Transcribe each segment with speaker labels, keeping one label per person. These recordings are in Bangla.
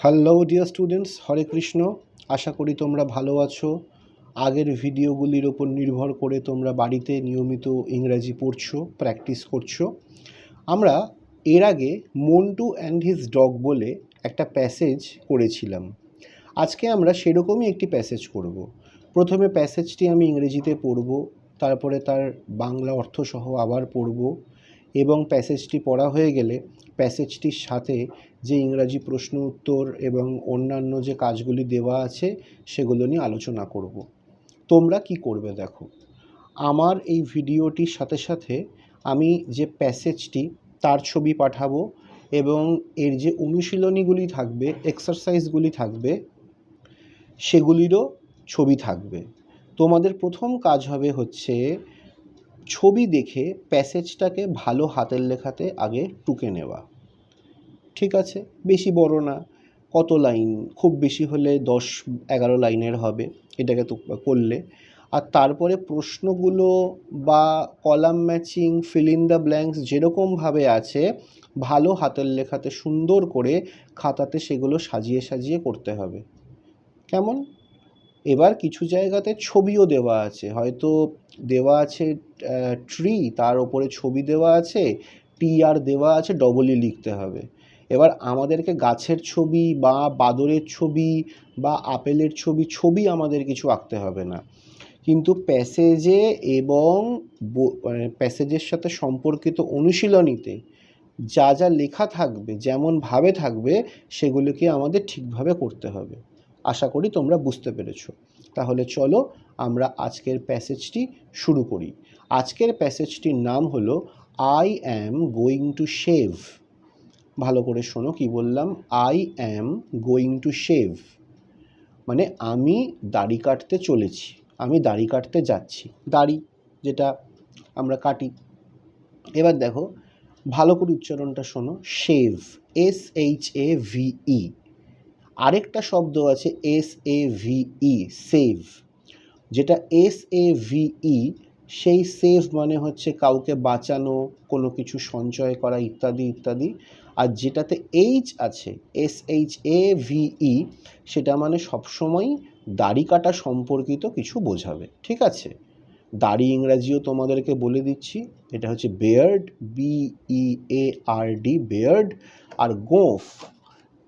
Speaker 1: হ্যালো ডিয়ার স্টুডেন্টস, হরে কৃষ্ণ। আশা করি তোমরা ভালো আছো। আগের ভিডিওগুলির ওপর নির্ভর করে তোমরা বাড়িতে নিয়মিত ইংরাজি পড়ছো, প্র্যাকটিস করছো। আমরা এর আগে মন্টু অ্যান্ড হিজ ডগ বলে একটা প্যাসেজ করেছিলাম। আজকে আমরা সেরকমই একটি প্যাসেজ করব। প্রথমে প্যাসেজটি আমি ইংরেজিতে পড়ব, তারপরে তার বাংলা অর্থসহ আবার পড়ব, এবং প্যাসেজটি পড়া হয়ে গেলে প্যাসেজটির সাথে যে ইংরাজি প্রশ্ন উত্তর এবং অন্যান্য যে কাজগুলি দেওয়া আছে সেগুলো নিয়ে আলোচনা করব। তোমরা কি করবে দেখো, আমার এই ভিডিওটির সাথে সাথে আমি যে প্যাসেজটি তার ছবি পাঠাবো এবং এর যে অনুশীলনীগুলি থাকবে, এক্সারসাইজগুলি থাকবে, সেগুলিরও ছবি থাকবে। তোমাদের প্রথম কাজ হবে হচ্ছে ছবি দেখে প্যাসেজটাকে ভালো হাতের লেখাতে আগে টুকে নেওয়া। ঠিক আছে, বেশি বড় না, কত লাইন, খুব বেশি হলে 10-11 লাইনের হবে এটাকে তো করলে। আর তারপরে প্রশ্নগুলো বা column matching, fill in the blanks যেরকমভাবে আছে ভালো হাতের লেখাতে সুন্দর করে খাতাতে সেগুলো সাজিয়ে সাজিয়ে করতে হবে। কেমন? এবার কিছু জায়গাতে ছবিও দেওয়া আছে, হয়তো দেওয়া আছে ট্রি, তার ওপরে ছবি দেওয়া আছে, টি আর দেওয়া আছে, ডবল ই লিখতে হবে। এবার আমাদেরকে গাছের ছবি বা বাদরের ছবি বা আপেলের ছবি আমাদের কিছু আঁকতে হবে না, কিন্তু প্যাসেজে এবং প্যাসেজের সাথে সম্পর্কিত অনুশীলনীতে যা যা লেখা থাকবে, যেমনভাবে থাকবে, সেগুলোকে আমাদের ঠিকভাবে করতে হবে। আশা করি তোমরা বুঝতে পেরেছো। তাহলে চলো আমরা আজকের প্যাসেজটি শুরু করি। আজকের প্যাসেজটির নাম হলো I am going to shave. ভালো করে শোনো কি বললাম। I am going to shave মানে আমি দাড়ি কাটতে চলেছি, আমি দাড়ি কাটতে যাচ্ছি, দাড়ি যেটা আমরা কাটি। এবার দেখো ভালো করে উচ্চারণটা শোনো, শেভ, SHAVE। আরেকটা শব্দ আছে SAVE, সেভ। যেটা SAVE, সেই সেভ মানে হচ্ছে কাউকে বাঁচানো, কোনো কিছু সঞ্চয় করা, ইত্যাদি ইত্যাদি। আর যেটাতে এইচ আছে, SHAVE, সেটা মানে সবসময় দাড়ি কাটা সম্পর্কিত কিছু বোঝাবে। ঠিক আছে, দাড়ি ইংরাজিও তোমাদেরকে বলে দিচ্ছি, এটা হচ্ছে বেয়ার্ড, BEARD, বেয়ার্ড। আর গোঁফ,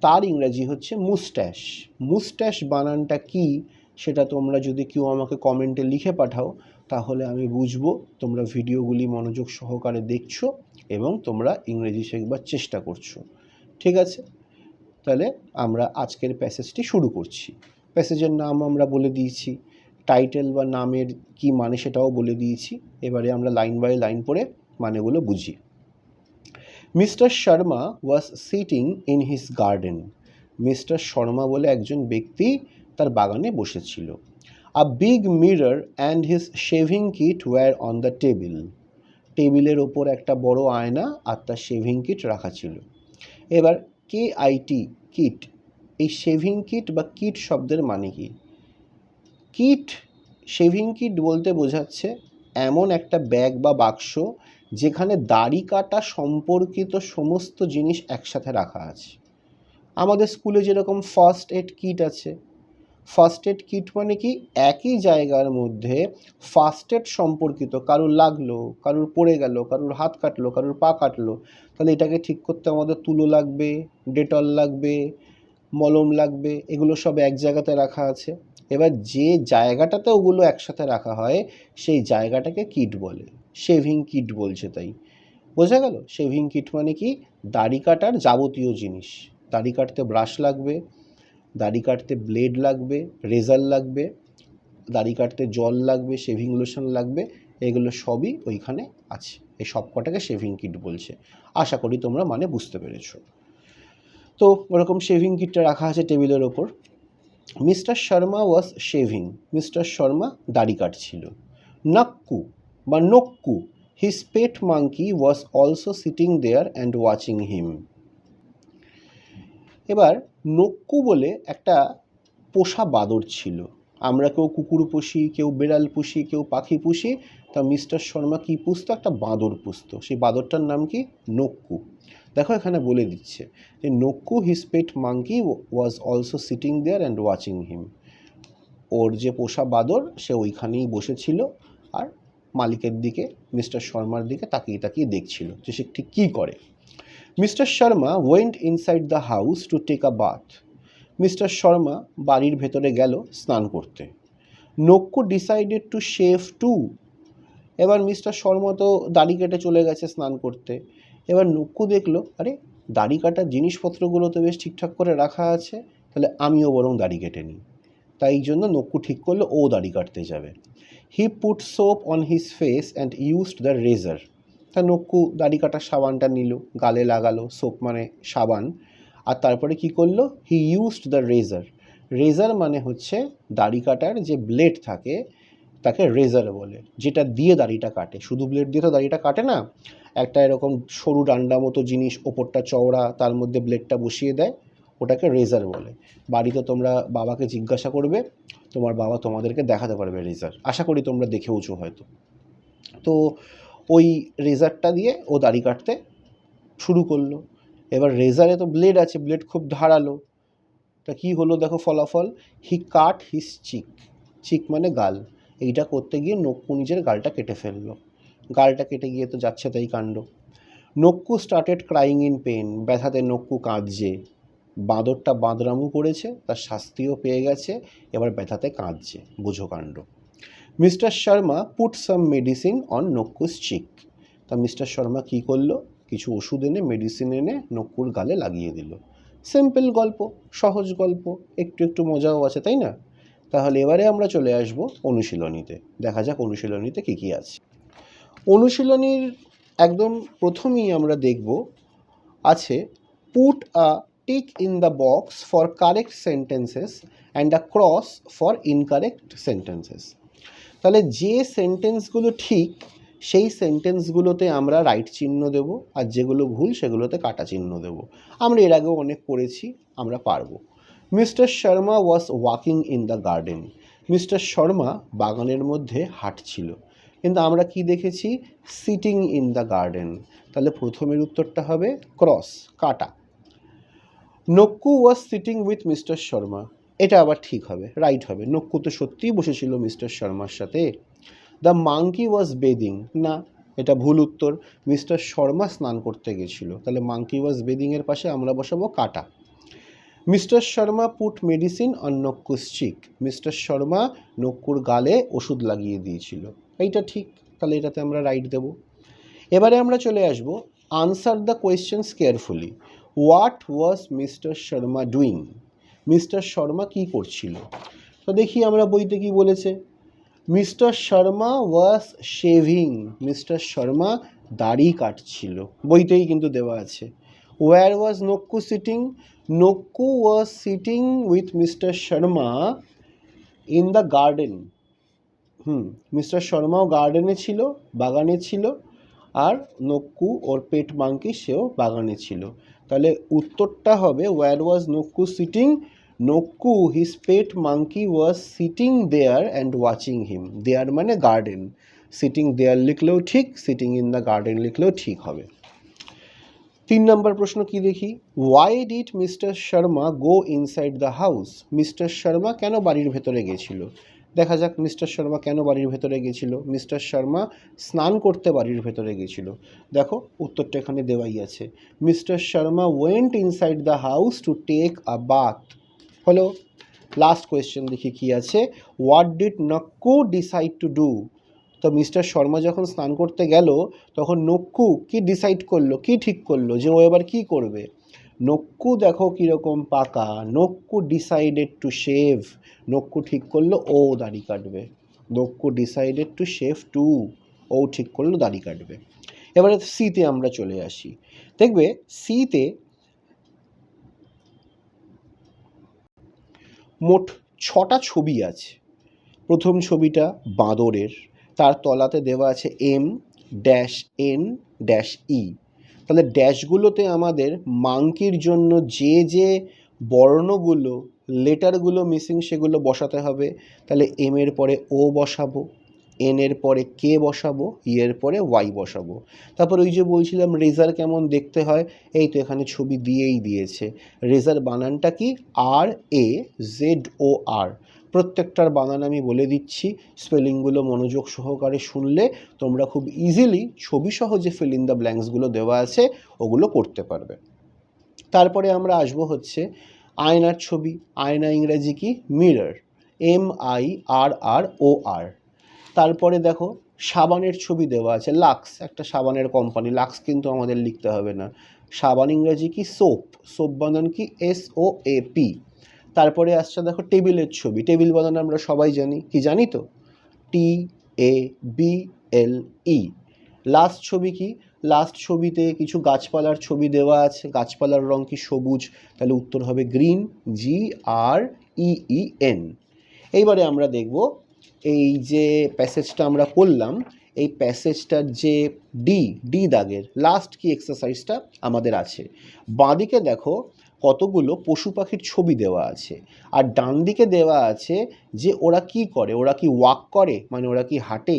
Speaker 1: তার ইংরাজি হচ্ছে মুস্ট্যাশ। মুস্ট্যাশ বানানটা কি সেটা তোমরা যদি কেউ আমাকে কমেন্টে লিখে পাঠাও তাহলে আমি বুঝবো তোমরা ভিডিওগুলি মনোযোগ সহকারে দেখছো এবং তোমরা ইংরেজি শেখবার চেষ্টা করছো। ঠিক আছে, তাহলে আমরা আজকের প্যাসেজটি শুরু করছি। প্যাসেজের নাম আমরা বলে দিয়েছি, টাইটেল বা নামের কি মানে সেটাও বলে দিয়েছি। এবারে আমরা লাইন বাই লাইন পড়ে মানেগুলো বুঝি। Mister Sharma was sitting in his garden. Mister Sharma বলে একজন ব্যক্তি তার বাগানে বসেছিল। A big mirror and his shaving kit were on the table. টেবিলের ওপর একটা বড় আয়না আর তার শেভিং কিট রাখা ছিল। এবার KIT, কিট, এই শেভিং কিট বা কিট শব্দের মানে কি? কিট, শেভিং কিট বলতে বোঝাচ্ছে এমন একটা ব্যাগ বা বাক্স যেখানে দাড়ি কাটা সম্পর্কিত সমস্ত জিনিস একসাথে রাখা আছে। আমাদের স্কুলে যেরকম ফার্স্ট এড কিট আছে, ফার্স্ট এড কিট মানে কি একই জায়গার মধ্যে ফার্স্ট এড সম্পর্কিত, কারুর লাগলো, কারুর পড়ে গেল, কারুর হাত কাটলো, কারুর পা কাটলো, তাহলে এটাকে ঠিক করতে আমাদের তুলো লাগবে, ডেটল লাগবে, মলম লাগবে, এগুলো সব এক জায়গাতে রাখা আছে। এবার যে জায়গাটাতে ওগুলো একসাথে রাখা হয় সেই জায়গাটাকে কিট বলে, শেভিং কিট বলছে। তাই বোঝা গেল শেভিং কিট মানে কি দাড়ি কাটার যাবতীয় জিনিস। দাড়ি কাটতে ব্রাশ লাগবে, দাড়ি কাটতে ব্লেড লাগবে, রেজার লাগবে, দাড়ি কাটতে জল লাগবে, শেভিং লোশন লাগবে, এগুলো সবই ওইখানে আছে। এই সব কটাকে শেভিং কিট বলছে। আশা করি তোমরা মানে বুঝতে পেরেছো। তো ওরকম শেভিং কিটটা রাখা আছে টেবিলের ওপর। Mr Sharma was shaving, mister Sharma দাড়ি কাটছিল। নাক্কু বা Nakku, his pet monkey was also sitting there and watching him. এবার নক্কু বলে একটা পোষা বাদর ছিল। আমরা কেউ কুকুর পুষি, কেউ বিড়াল পুষি, কেউ পাখি পুষি, তা মিস্টার শর্মা কী পুষত? একটা বাঁদর পুষত। সেই বাঁদরটার নাম কি? নক্কু। দেখো এখানে বলে দিচ্ছে যে Nakku his pet monkey was also sitting there and watching him. ওর যে পোষা বাঁদর সে ওইখানেই বসেছিল আর মালিকের দিকে, মিস্টার শর্মার দিকে তাকিয়ে তাকিয়ে দেখছিল যে সে ঠিক কী করে। Mister Sharma went inside the house to take a bath. Mister Sharma বাড়ির ভেতরে গেল স্নান করতে। Nakku decided to shave too. এবার মিস্টার শর্মা তো দাড়ি কেটে চলে গেছে স্নান করতে। এবার নক্কু দেখলো, আরে দাড়ি কাটার জিনিসপত্রগুলো তো বেশ ঠিকঠাক করে রাখা আছে, তাহলে আমিও বরং দাড়ি কেটে নিই। তাই জন্য নক্কু ঠিক করলো ও দাড়ি কাটতে যাবে। He put soap on his face and used the razor. তা নক্কু দাড়ি কাটার সাবানটা নিল, গালে লাগালো, সোপ মানে সাবান, আর তারপরে কি করলো? হি ইউজড দ্য রেজার। রেজার মানে হচ্ছে দাড়ি কাটার যে ব্লেড থাকে তাকে রেজার বলে, যেটা দিয়ে দাড়িটা কাটে। শুধু ব্লেড দিয়ে তো দাড়িটা কাটে না, একটা এরকম সরু ডান্ডা মতো জিনিস, ওপরটা চওড়া, তার মধ্যে ব্লেডটা বসিয়ে দেয়, ওটাকে রেজার বলে। বাড়িতে তোমরা বাবাকে জিজ্ঞাসা করবে, তোমার বাবা তোমাদেরকে দেখাতে পারবে রেজার, আশা করি তোমরা দেখেওছো হয়তো। তো ওই রেজারটা দিয়ে ও দাড়ি কাটতে শুরু করলো। এবার রেজারে তো ব্লেড আছে, ব্লেড খুব ধারালো। তা কী হলো দেখো ফলাফল? হি কাট হিজ চিক। চিক মানে গাল। এইটা করতে গিয়ে নক্কু নিজের গালটা কেটে ফেললো। গালটা কেটে গিয়ে তো যাচ্ছে তাই কাণ্ড। নক্কু স্টার্টেড ক্রাইং ইন পেন। ব্যথাতে নক্কু কাঁদছে। বাঁদরটা বাঁদরামু করেছে, তার শাস্তিও পেয়ে গেছে, এবার ব্যথাতে কাঁদছে। বোঝো কাণ্ড। Mr Sharma put some medicine on Nakku's cheek. তা মিস্টার শর্মা কী করলো? কিছু ওষুধ এনে, মেডিসিন এনে নক্কুর গালে লাগিয়ে দিল। সিম্পল গল্প, সহজ গল্প, একটু একটু মজাও আছে, তাই না? তাহলে এবারে আমরা চলে আসব অনুশীলনীতে। দেখা যাক অনুশীলনীতে কী কী আছে। অনুশীলনীর একদম প্রথমেই আমরা দেখব আছে put a tick in the box for correct sentences and a cross for incorrect sentences. তাহলে যে সেন্টেন্সগুলো ঠিক সেই সেন্টেন্সগুলোতে আমরা রাইট চিহ্ন দেব, আর যেগুলো ভুল সেগুলোতে কাটা চিহ্ন দেব। আমরা এর আগেও অনেক করেছি, আমরা পারবো। Mister Sharma was walking in the garden. Mister Sharma বাগানের মধ্যে হাঁটছিল, কিন্তু আমরা কি দেখেছি? Sitting in the garden. তাহলে প্রথমের উত্তরটা হবে ক্রস, কাটা। Nakku was sitting with mister Sharma. এটা আবার ঠিক হবে, রাইট হবে। নক্কু তো সত্যিই বসেছিল মিস্টার শর্মার সাথে। The monkey was bathing. না, এটা ভুল উত্তর। মিস্টার শর্মা স্নান করতে গেছিল, তাহলে মাঙ্কি ওয়াজ বেদিংয়ের পাশে আমরা বসাবো কাটা। Mister Sharma put medicine on Nakku's cheek. Mister Sharma নক্কুর গালে ওষুধ লাগিয়ে দিয়েছিল, এইটা ঠিক, তাহলে এটাতে আমরা রাইট দেব। এবারে আমরা চলে আসব answer the questions carefully. What was mister Sharma doing? Mister Sharma কী করছিল? তো দেখি আমরা বইতে কি বলেছে। Mister Sharma was shaving. Mister Sharma দাড়ি কাটছিল, বইতেই কিন্তু দেওয়া আছে। Where was Nakku sitting? Nakku was sitting with mister Sharma in the garden. Mister শর্মাও গার্ডেনে ছিল, বাগানে ছিল, আর নক্কু ওর পেট মাঙ্কি সেও বাগানে ছিল। তাহলে উত্তরটা হবে where was Nakku sitting? Nakku his pet monkey was sitting there and watching him. There মানে গার্ডেন, সিটিং দেয়ার লিখলেও ঠিক, সিটিং ইন দ্য গার্ডেন লিখলেও ঠিক হবে। 3 নম্বর প্রশ্ন কি দেখি। Why did mister Sharma go inside the house? Mister Sharma কেন বাড়ির ভেতরে গেছিল? দেখা যাক মিস্টার শর্মা কেন বাড়ির ভেতরে গেছিল। মিস্টার শর্মা স্নান করতে বাড়ির ভেতরে গেছিল। দেখো উত্তরটা এখানে দেওয়াই আছে। Mister Sharma went inside the house to take a bath. হলো। লাস্ট কোয়েশ্চেন দেখি কি আছে। What did Nakku decide to do? তো মিস্টার শর্মা যখন স্নান করতে গেল তখন নক্কু কি ডিসাইড করলো, কি ঠিক করলো যে ও এবার কী করবে? নক্কু দেখো কীরকম পাকা। নক্কু ডিসাইডেড টু শেভ। নক্কু ঠিক করলো ও দাড়ি কাটবে। নক্কু ডিসাইডেড টু শেভ টু, ও ঠিক করলো দাড়ি কাটবে। এবারে সিতে আমরা চলে আসি। দেখবে সিতে মোট 6টা ছবি আছে। প্রথম ছবিটা বাঁদরের, তার তলাতে দেওয়া আছে M-N-E। তাহলে ড্যাশগুলোতে আমাদের মাঙ্কির জন্য যে যে বর্ণগুলো লেটারগুলো মিসিং সেগুলো বসাতে হবে। তাহলে এম এর পরে ও বসাবো, এন এর পরে কে বসাবো, ই এর পরে ওয়াই বসাবো। তারপর ওই যে বলছিলাম রেজার কেমন দেখতে হয়, এই তো এখানে ছবি দিয়েই দিয়েছে। রেজার বানানটা কি? RAZOR। প্রত্যেকটার বানান আমি বলে দিচ্ছি, স্পেলিংগুলো মনোযোগ সহকারে শুনলে তোমরা খুব ইজিলি ছবি সহ যে ফিল ইন দ্য ব্ল্যাঙ্কসগুলো দেওয়া আছে ওগুলো করতে পারবে। তারপরে আমরা আসবো হচ্ছে আয়নার ছবি। আয়না ইংরাজি কি? Mirror, MIRROR। তারপরে দেখো সাবানের ছবি দেওয়া আছে, লাক্স, একটা সাবানের কোম্পানি, লাক্স কিন্তু আমাদের লিখতে হবে না। সাবান ইংরাজি কি? সোপ, সোপ বানান কি? SOAP। তারপরে আসছে দেখো টেবিলের ছবি, টেবিল বানান আমরা সবাই জানি, কি জানি তো? TABLE। লাস্ট ছবি কি? লাস্ট ছবিতে কিছু গাছপালার ছবি দেওয়া আছে, গাছপালার রং কি? সবুজ, তাহলে উত্তর হবে গ্রিন, GREEN। এইবারে আমরা দেখব এই যে প্যাসেজটা আমরা করলাম, এই প্যাসেজটার যে ডি দাগের লাস্ট কি এক্সারসাইজটা আমাদের আছে। বাঁদিকে দেখো কতগুলো পশু পাখির ছবি দেওয়া আছে, আর ডান দিকে দেওয়া আছে যে ওরা কি করে। ওরা কি ওয়াক করে, মানে ওরা কি হাঁটে?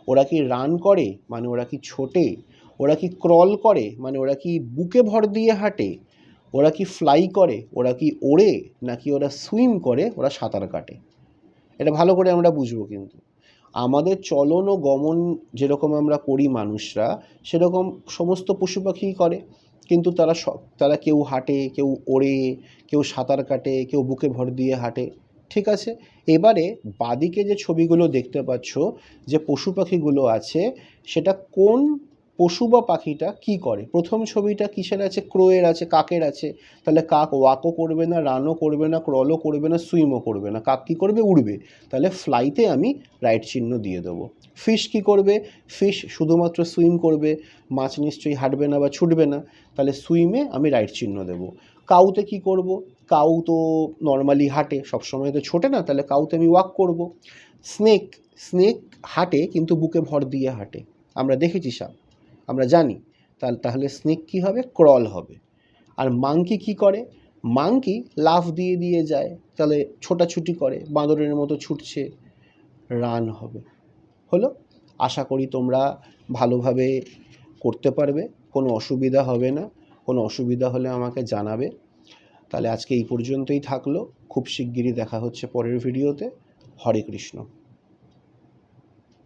Speaker 1: ওরা কি রান করে, মানে ওরা কি ছোটে? ওরা কি ক্রল করে, মানে ওরা কি বুকে ভর দিয়ে হাঁটে? ওরা কি ফ্লাই করে, ওরা কি ওড়ে, নাকি ওরা সুইম করে, ওরা সাঁতার কাটে? এটা ভালো করে আমরা বুঝবো। কিন্তু আমাদের চলন ও গমন যেরকম আমরা করি মানুষরা, সেরকম সমস্ত পশু পাখিই করে, কিন্তু তারা কেউ হাঁটে, কেউ ওড়ে, কেউ সাঁতার কাটে, কেউ বুকে ভর দিয়ে হাঁটে। ঠিক আছে, এবারে বাদিকে যে ছবিগুলো দেখতে পাচ্ছ, যে পশু পাখিগুলো আছে, সেটা কোন পশু বা পাখিটা কি করে। প্রথম ছবিটা কিসের আছে? ক্রোয়ের আছে, কাকের আছে। তাহলে কাক ওয়াকও করবে না, রানও করবে না, ক্রলও করবে না, সুইমও করবে না। কাক কী করবে? উড়বে। তাহলে ফ্লাইতে আমি রাইট চিহ্ন দিয়ে দেবো। ফিশ কি করবে? ফিশ শুধুমাত্র সুইম করবে, মাছ নিশ্চয়ই হাঁটবে না বা ছুটবে না, তাহলে সুইমে আমি রাইট চিহ্ন দেবো। কাউতে কি করব? কাউ তো নর্মালি হাঁটে, সবসময় তো ছোটে না, তাহলে কাউতে আমি ওয়াক করব। স্নেক, স্নেক হাঁটে কিন্তু বুকে ভর দিয়ে হাঁটে, আমরা দেখেছি সাপ, আমরা জানি। তাহলে স্নেক কী হবে? ক্রল হবে। আর মাংকি কি করে? মাংকি লাফ দিয়ে দিয়ে যায়, তাহলে ছোটাছুটি করে, বাঁদরের মতো ছুটছে, রান হবে। হলো। আশা করি তোমরা ভালোভাবে করতে পারবে, কোনো অসুবিধা হবে না। কোনো অসুবিধা হলে আমাকে জানাবে। তাহলে আজকে এই পর্যন্তই থাকলো, খুব শিগগিরই দেখা হচ্ছে পরের ভিডিওতে। হরে কৃষ্ণ।